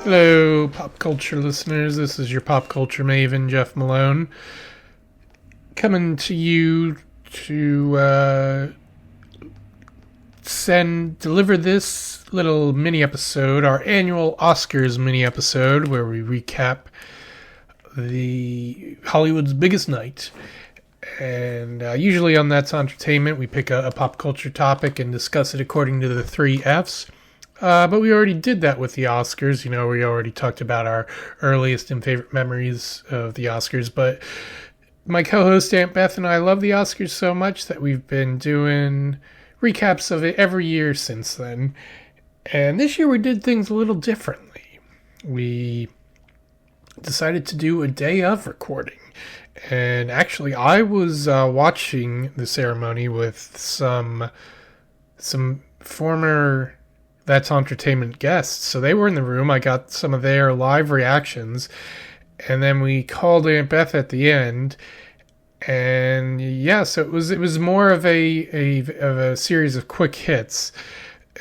Hello, pop culture listeners. This is your pop culture maven, Jeff Malone, coming to you to deliver this little mini episode, our annual Oscars mini episode, where we recap the Hollywood's biggest night. And usually on That's Auntertainment, we pick a pop culture topic and discuss it according to the 3 Fs. But we already did that with the Oscars. You know, we already talked about our earliest and favorite memories of the Oscars. But my co-host Aunt Beth and I love the Oscars so much that we've been doing recaps of it every year since then. And this year we did things a little differently. We decided to do a day of recording. And actually, I was watching the ceremony with some former That's Auntertainment guests. So they were in the room. I got some of their live reactions. And then we called Aunt Beth at the end. And yeah, so it was more of a series of quick hits.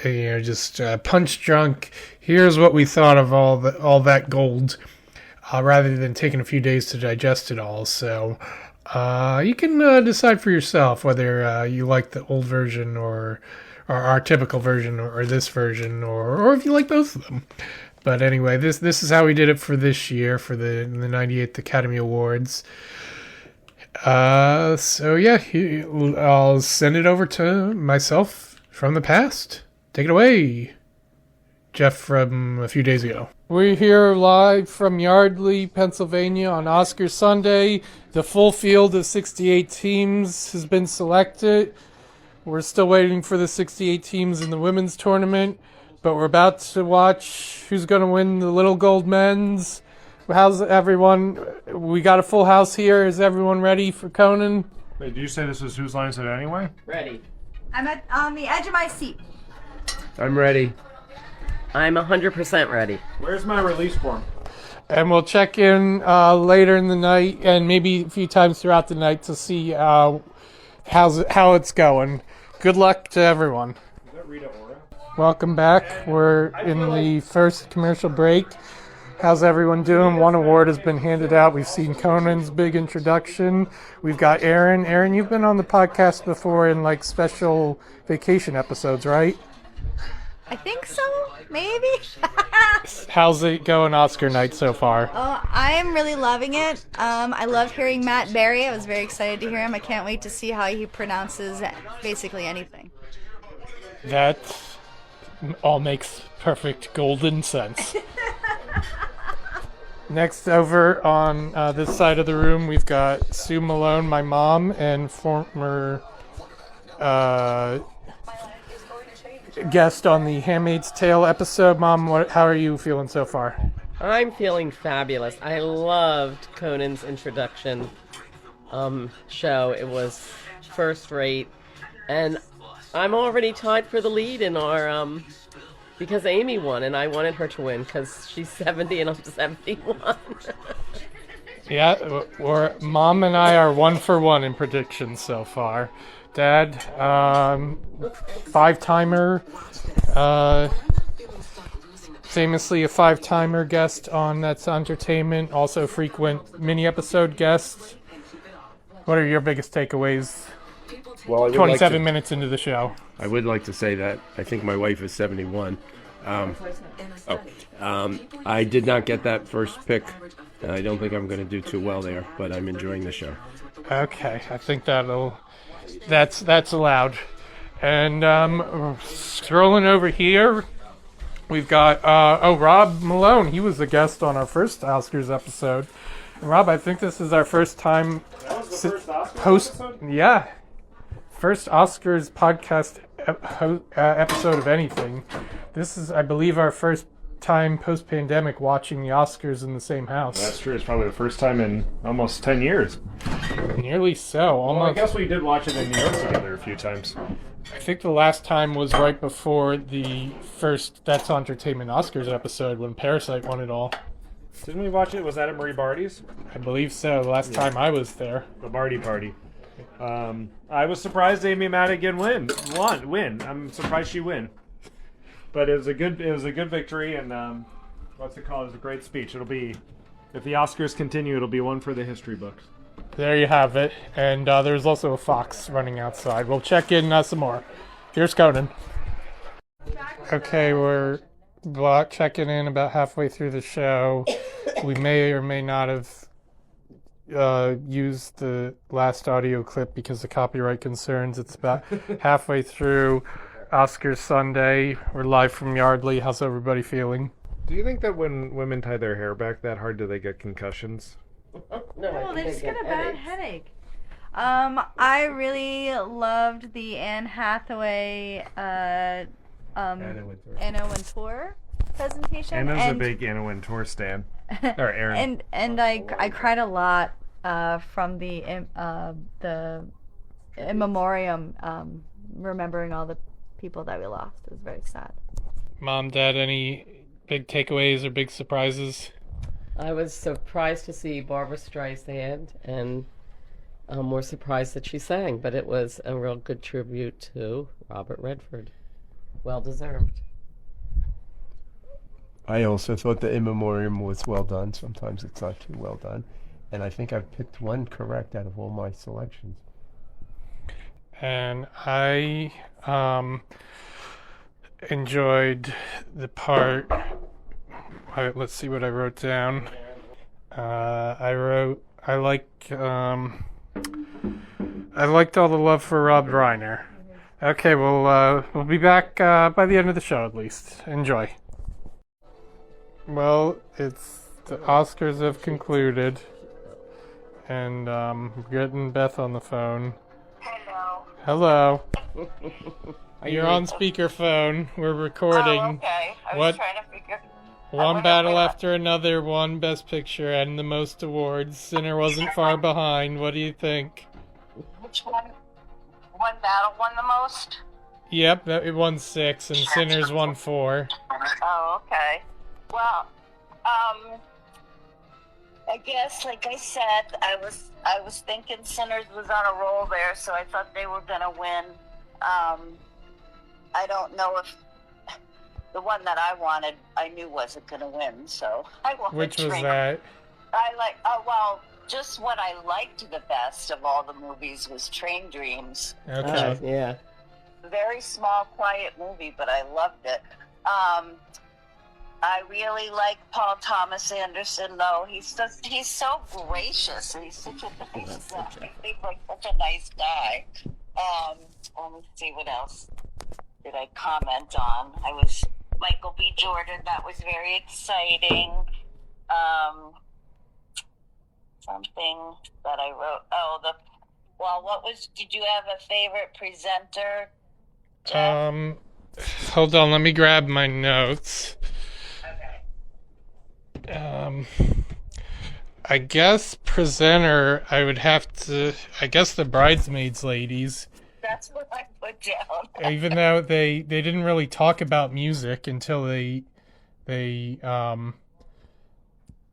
You know, just punch drunk. Here's what we thought of all that gold, rather than taking a few days to digest it all. So you can decide for yourself whether you like the old version or our typical version or this version, or if you like both of them. But anyway, this is how we did it for this year, for the 98th Academy Awards. So yeah, I'll send it over to myself from the past. Take it away, Jeff from a few days ago. We're here live from Yardley, Pennsylvania on Oscar Sunday. The full field of 68 teams has been selected. We're still waiting for the 68 teams in the women's tournament, but we're about to watch who's going to win the Little Gold Men's. How's everyone? We got a full house here. Is everyone ready for Conan? Wait, did you say this is Whose Line Is It Anyway? Ready. I'm on the edge of my seat. I'm ready. I'm 100% ready. Where's my release form? And we'll check in later in the night and maybe a few times throughout the night to see how it's going. Good luck to everyone. Is that Rita Ora? Welcome back. We're in the first commercial break. How's everyone doing? One award has been handed out. We've seen Conan's big introduction. We've got Aaron. Aaron, you've been on the podcast before in like special vacation episodes, right? I think so, maybe. How's it going Oscar night so far? Oh, I am really loving it. I love hearing Matt Berry. I was very excited to hear him. I can't wait to see how he pronounces basically anything. That all makes perfect golden sense. Next over on this side of the room, we've got Sue Malone, my mom, and former guest on the Handmaid's Tale episode. Mom, how are you feeling so far? I'm feeling fabulous. I loved Conan's introduction show. It was first rate. And I'm already tied for the lead in our... because Amy won, and I wanted her to win because she's 70 and I'm 71. Yeah, Mom and I are 1 for 1 in predictions so far. Dad, 5-timer, famously a 5-timer guest on That's Auntertainment, also frequent mini-episode guest. What are your biggest takeaways? Well, 27 minutes into the show. I would like to say that I think my wife is 71. I did not get that first pick. I don't think I'm going to do too well there, but I'm enjoying the show. Okay, I think that's allowed. And scrolling over here, we've got Rob Malone. He was a guest on our first Oscars episode. And Rob, I think this is our first time yeah, first Oscars podcast episode of anything. This is, I believe, our first time post-pandemic watching the Oscars in the same house. That's true. It's probably the first time in almost 10 years. Nearly so. Almost. Well, I guess we did watch it in New York together a few times. I think the last time was right before the first That's Auntertainment Oscars episode when Parasite won it all. Didn't we watch it? Was that at Marie Barty's? I believe so. The last time I was there. The Barty party. I was surprised Amy Madigan win. I'm surprised she win. But it was a good victory, and what's it called? It was a great speech. It'll be, if the Oscars continue, it'll be one for the history books. There you have it. And there's also a fox running outside. We'll check in some more. Here's Conan. Okay, we're checking in about halfway through the show. We may or may not have used the last audio clip because of copyright concerns. It's about halfway through Oscars Sunday. We're live from Yardley. How's everybody feeling? Do you think that when women tie their hair back that hard, do they get concussions? No, they just get a bad headache. I really loved the Anne Hathaway, Anna Wintour presentation. Anna's a big Anna Wintour stan. Or Aaron. and I cried a lot from the in memoriam, remembering all the people that we lost. It was very sad. Mom, Dad, any big takeaways or big surprises? I was surprised to see Barbara Streisand, and more surprised that she sang, but it was a real good tribute to Robert Redford. Well deserved. I also thought the in memoriam was well done. Sometimes it's not too well done. And I think I've picked one correct out of all my selections. And I enjoyed the part. Let's see what I wrote down. I liked all the love for Rob Reiner. Okay, we'll be back by the end of the show at least. Enjoy. Well, it's the Oscars have concluded, and we're getting Beth on the phone. Hello. You're on speakerphone. We're recording. Oh, okay. I was trying to figure. One battle after another, one Best Picture, and the most awards. Sinner wasn't far behind. What do you think? Which one? One battle won the most? Yep, it won 6, and Sinners won 4. Oh, okay. Well, I guess, like I said, I was thinking Sinners was on a roll there, so I thought they were gonna win. I don't know if the one that I wanted, I knew wasn't gonna win, so I wanted. Which was that? Just what I liked the best of all the movies was Train Dreams. Okay. Yeah. Very small, quiet movie, but I loved it. I really like Paul Thomas Anderson, though. He's so gracious, and he's such a nice guy. He seems like such a nice guy. Let me see, what else did I comment on? I was Michael B. Jordan. That was very exciting. Something that I wrote. Did you have a favorite presenter, Jeff? Hold on, let me grab my notes. Okay. I guess presenter, I guess the Bridesmaids ladies. That's what I put down. Even though they didn't really talk about music until they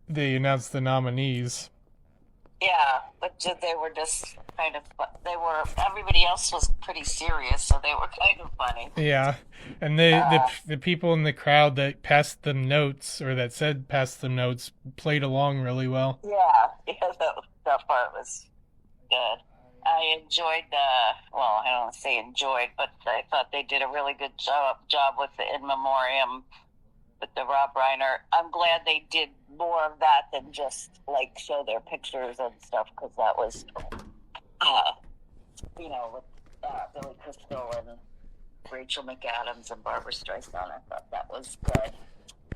announced the nominees. Yeah, but they were just kind of, everybody else was pretty serious, so they were kind of funny. Yeah, and the people in the crowd that passed them notes, or that said pass them notes, played along really well. Yeah, that part was good. I enjoyed I don't want to say enjoyed, but I thought they did a really good job with the In Memoriam, with the Rob Reiner. I'm glad they did more of that than just show their pictures and stuff, because that was, with Billy Crystal and Rachel McAdams and Barbara Streisand. I thought that was good.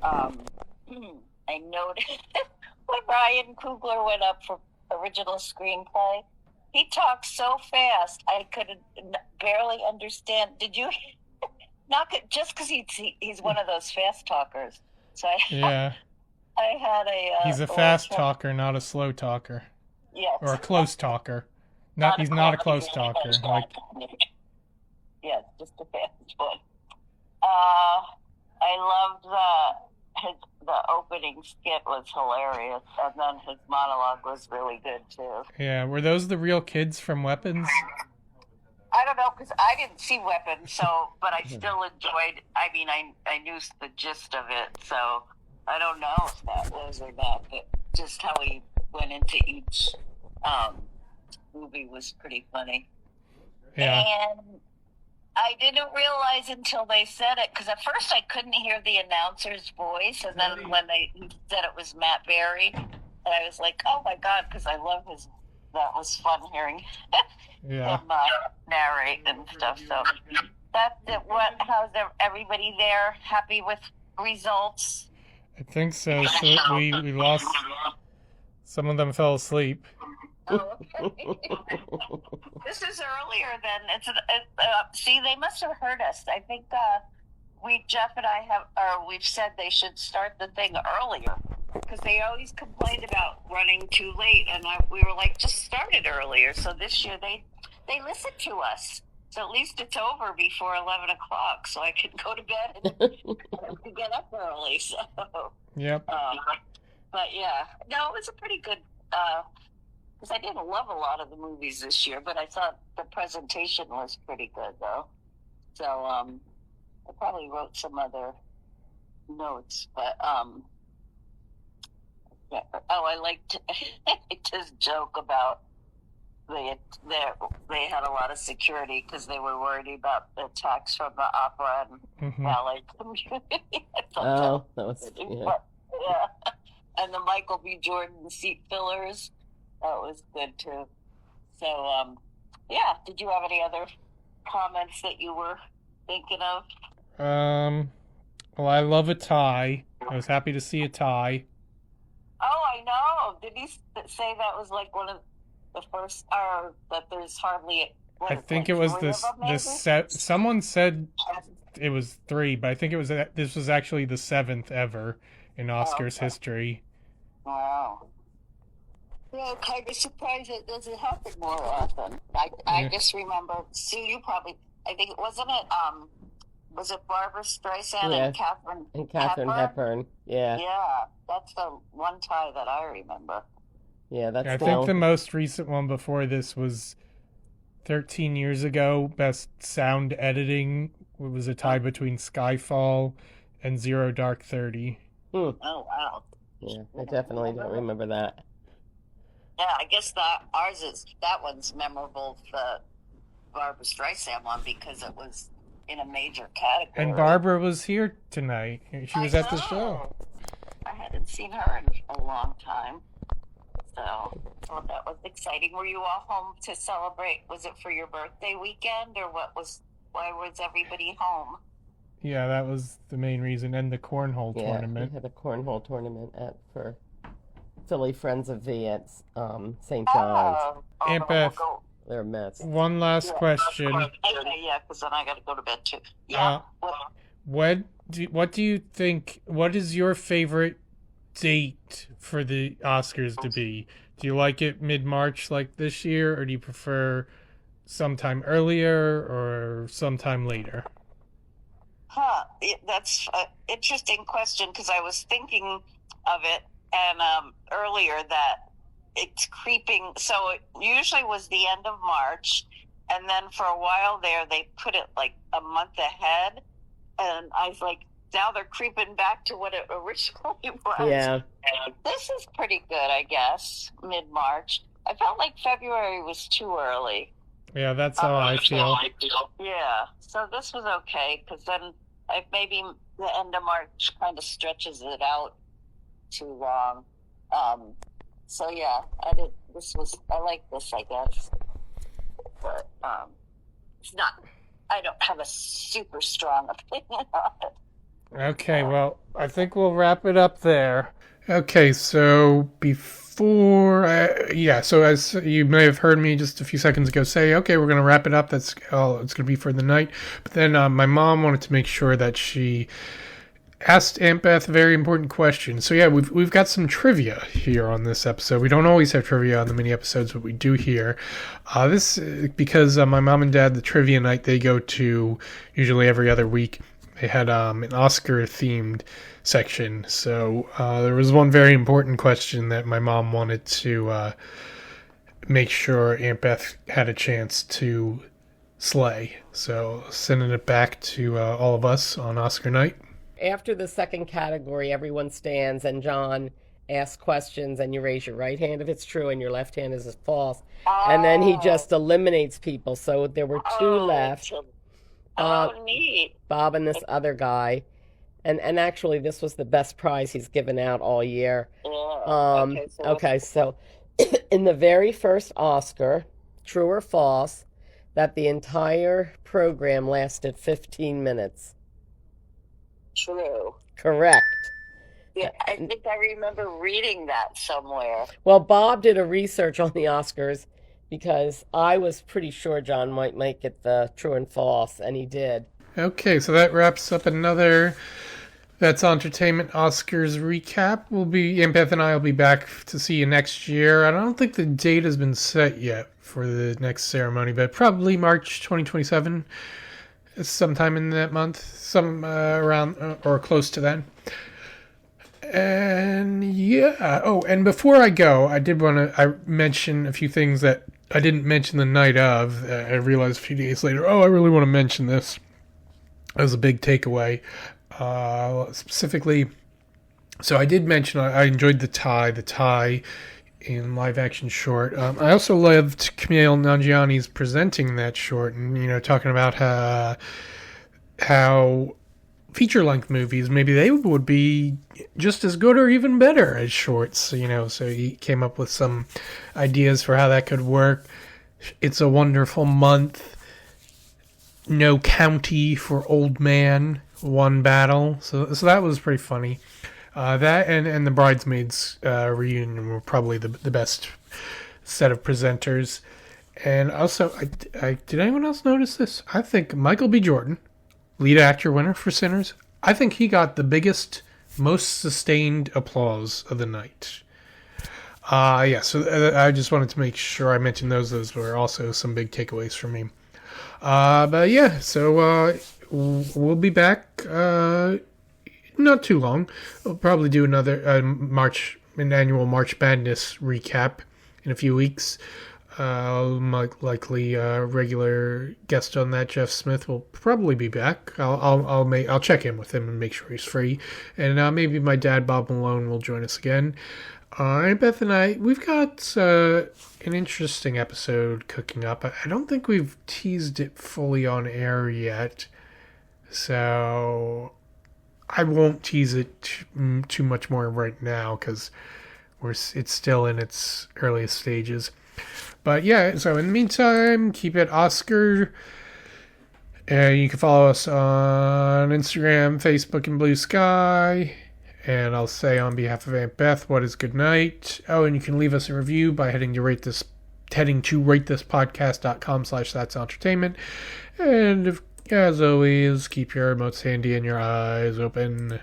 I noted when Ryan Coogler went up for original screenplay, he talked so fast I could barely understand. Did you? Just because he's one of those fast talkers. So Yeah. I had He's a fast talker, not a slow talker. Yes. Or a close talker. He's not a close talker. Yes, just a fast one. I loved the opening skit was hilarious, and then his monologue was really good too. Yeah, were those the real kids from Weapons? I don't know, because I didn't see Weapons, but I still enjoyed. I mean, I knew the gist of it, so I don't know if that was or not, but just how he went into each movie was pretty funny. Yeah. And I didn't realize until they said it, because at first I couldn't hear the announcer's voice, and then when he said it was Matt Berry, and I was like, oh my God, because I love his, that was fun hearing Yeah. him narrate and stuff. So that's it. How's everybody there? Happy with results? I think so. So we lost. Some of them fell asleep. Oh, okay. This is earlier than it's. See, they must have heard us. I think Jeff and I we've said they should start the thing earlier because they always complained about running too late, and we were like, just start it earlier. So this year they listened to us. So at least it's over before 11 o'clock, so I can go to bed and get up early. So. Yep. But yeah, no, it was a pretty good. Because I didn't love a lot of the movies this year, but I thought the presentation was pretty good, though. So I probably wrote some other notes, but yeah. Oh, I liked his joke about they had a lot of security because they were worried about attacks from the opera and ballet community. Oh, that was yeah. And the Michael B. Jordan seat fillers. That was good too. So, yeah. Did you have any other comments that you were thinking of? Well, I love a tie. I was happy to see a tie. Oh, I know. Did he say that was like one of the first, or that there's hardly? I think it was the someone said it was 3, but I think this was actually the 7th ever in Oscars history. Wow. Yeah, I'm kind of surprised it doesn't happen more often. I just remember, Sue, you probably, I think, wasn't it, was it Barbara Streisand and Katharine Hepburn? Yeah. Yeah, that's the one tie that I remember. Yeah, that's I think the most recent one before this was 13 years ago. Best sound editing. It was a tie between Skyfall and Zero Dark 30. Oh, wow. Yeah, I definitely don't remember that. Yeah, I guess that one's memorable, the Barbara Streisand one, because it was in a major category. And Barbara was here tonight. She was at the show. I hadn't seen her in a long time. So, well, that was exciting. Were you all home to celebrate? Was it for your birthday weekend, or why was everybody home? Yeah, that was the main reason. And the cornhole tournament. We had a cornhole tournament for Philly Friends of V at St. John's. Aunt Beth, they're a mess. One last question. Okay, yeah, because then I got to go to bed too. Yeah. What do you think? What is your favorite date for the Oscars to be? Do you like it mid-March like this year, or do you prefer sometime earlier or sometime later? That's an interesting question, because I was thinking of it and earlier that it's creeping. So it usually was the end of March, and then for a while there they put it like a month ahead, and I was like, now they're creeping back to what it originally was. Yeah. And this is pretty good, I guess, mid-March. I felt like February was too early. Yeah, that's how I feel. Yeah, so this was okay, because then maybe the end of March kind of stretches it out too long. So yeah, I like this, I guess. But it's not, I don't have a super strong opinion on it. Okay, well, I think we'll wrap it up there. Okay, so so as you may have heard me just a few seconds ago say, okay, we're going to wrap it up. That's all it's going to be for the night. But then my mom wanted to make sure that she asked Aunt Beth a very important question. So yeah, we've got some trivia here on this episode. We don't always have trivia on the mini episodes, but we do here. This because my mom and dad, the trivia night they go to usually every other week. They had an Oscar-themed section, so there was one very important question that my mom wanted to make sure Aunt Beth had a chance to slay. So sending it back to all of us on Oscar night. after the second category, everyone stands and John asks questions, and you raise your right hand if it's true and your left hand is false. And then he just eliminates people. So there were two left. Neat. Bob and this other guy. And actually, this was the best prize he's given out all year. Okay, so in the very first Oscar, true or false, that the entire program lasted 15 minutes. True. Correct. Yeah, I think I remember reading that somewhere. Well, Bob did a research on the Oscars because I was pretty sure John might make it the true and false, and he did. Okay, so that wraps up another That's Auntertainment Oscars recap. Aunt Beth and I will be back to see you next year. I don't think the date has been set yet for the next ceremony, but probably March 2027, sometime in that month, around or close to then. And yeah, and before I go, I did want to mention a few things that I didn't mention the night of. I realized a few days later, I really want to mention this. That was a big takeaway. Specifically, so I did mention I enjoyed the tie in live action short. I also loved Camille Nanjiani's presenting that short, and talking about how feature-length movies, maybe they would be just as good or even better as shorts, so he came up with some ideas for how that could work. It's a Wonderful Month, No County for Old Man, One Battle, so that was pretty funny. That and the Bridesmaids reunion were probably the best set of presenters. And also, did anyone else notice this? I think Michael B. Jordan, lead actor winner for Sinners, I think he got the biggest, most sustained applause of the night. So I just wanted to make sure I mentioned those. Those were also some big takeaways for me. But yeah, so we'll be back not too long. We'll probably do another annual March Madness recap in a few weeks. Likely regular guest on that, Jeff Smith, will probably be back. I'll check in with him and make sure he's free, and maybe my dad Bob Malone will join us again. Aunt Beth and I, we've got an interesting episode cooking up. I don't think we've teased it fully on air yet, so I won't tease it too much more right now because it's still in its earliest stages. But yeah, so in the meantime, keep it Oscar. And you can follow us on Instagram, Facebook, and Blue Sky. And I'll say on behalf of Aunt Beth, what is good night? And you can leave us a review by heading to ratethispodcast.com/That's Auntertainment. And as always, keep your remotes handy and your eyes open.